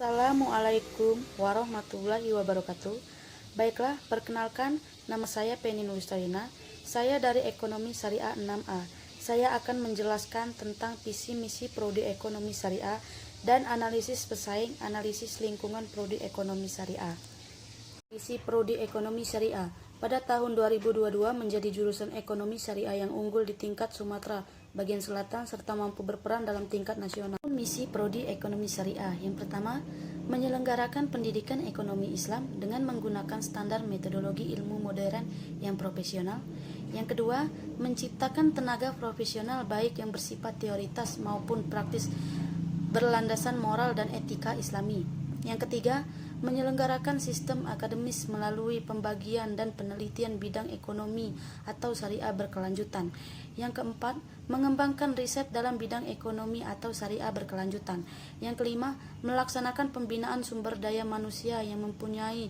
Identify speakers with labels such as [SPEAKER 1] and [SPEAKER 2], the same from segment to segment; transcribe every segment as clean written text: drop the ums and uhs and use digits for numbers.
[SPEAKER 1] Assalamualaikum warahmatullahi wabarakatuh. Baiklah, perkenalkan, nama saya Penny Nuristalina. Saya dari Ekonomi Syariah 6A. Saya akan menjelaskan tentang visi misi prodi Ekonomi Syariah dan analisis pesaing, analisis lingkungan prodi Ekonomi Syariah. Visi prodi Ekonomi Syariah pada tahun 2022 menjadi jurusan Ekonomi Syariah yang unggul di tingkat Sumatera bagian selatan serta mampu berperan dalam tingkat nasional. Misi prodi Ekonomi Syariah yang pertama, menyelenggarakan pendidikan ekonomi Islam dengan menggunakan standar metodologi ilmu modern yang profesional. Yang kedua, menciptakan tenaga profesional baik yang bersifat teoritas maupun praktis berlandasan moral dan etika Islami. Yang ketiga, menyelenggarakan sistem akademis melalui pembagian dan penelitian bidang ekonomi atau syariah berkelanjutan. Yang keempat, mengembangkan riset dalam bidang ekonomi atau syariah berkelanjutan. Yang kelima, melaksanakan pembinaan sumber daya manusia yang mempunyai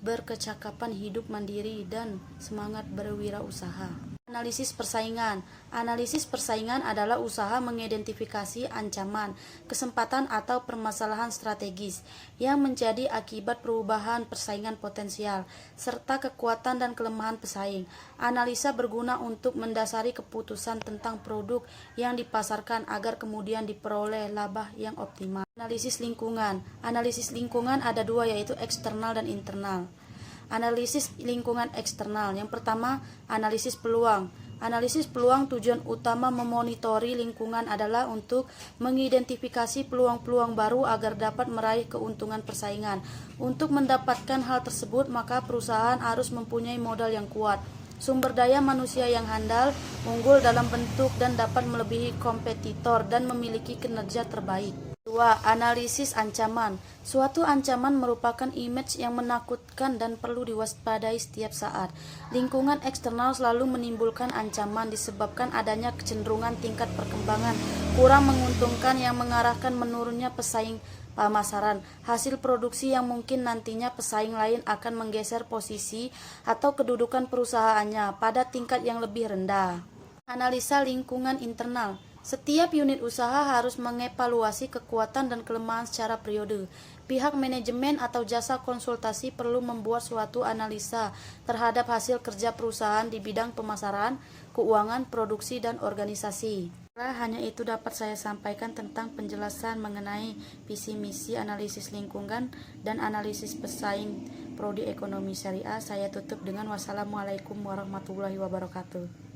[SPEAKER 1] berkecakapan hidup mandiri dan semangat berwirausaha. Analisis persaingan. Analisis persaingan adalah usaha mengidentifikasi ancaman, kesempatan atau permasalahan strategis yang menjadi akibat perubahan persaingan potensial, serta kekuatan dan kelemahan pesaing. Analisa berguna untuk mendasari keputusan tentang produk yang dipasarkan agar kemudian diperoleh laba yang optimal. Analisis lingkungan. Analisis lingkungan ada dua, yaitu eksternal dan internal. Analisis lingkungan eksternal. Yang pertama, analisis peluang. Analisis peluang tujuan utama memonitori lingkungan adalah untuk mengidentifikasi peluang-peluang baru agar dapat meraih keuntungan persaingan. Untuk mendapatkan hal tersebut, maka perusahaan harus mempunyai modal yang kuat, sumber daya manusia yang handal, unggul dalam bentuk dan dapat melebihi kompetitor dan memiliki kinerja terbaik. 2. Analisis ancaman. Suatu ancaman merupakan image yang menakutkan dan perlu diwaspadai setiap saat. Lingkungan eksternal selalu menimbulkan ancaman disebabkan adanya kecenderungan tingkat perkembangan kurang menguntungkan yang mengarahkan menurunnya pesaing pemasaran. Hasil produksi yang mungkin nantinya pesaing lain akan menggeser posisi atau kedudukan perusahaannya pada tingkat yang lebih rendah. Analisa lingkungan internal. Setiap unit usaha harus mengevaluasi kekuatan dan kelemahan secara periode. Pihak manajemen atau jasa konsultasi perlu membuat suatu analisa terhadap hasil kerja perusahaan di bidang pemasaran, keuangan, produksi, dan organisasi. Hanya itu dapat saya sampaikan tentang penjelasan mengenai visi misi analisis lingkungan dan analisis pesaing prodi ekonomi syariah. Saya tutup dengan wassalamualaikum warahmatullahi wabarakatuh.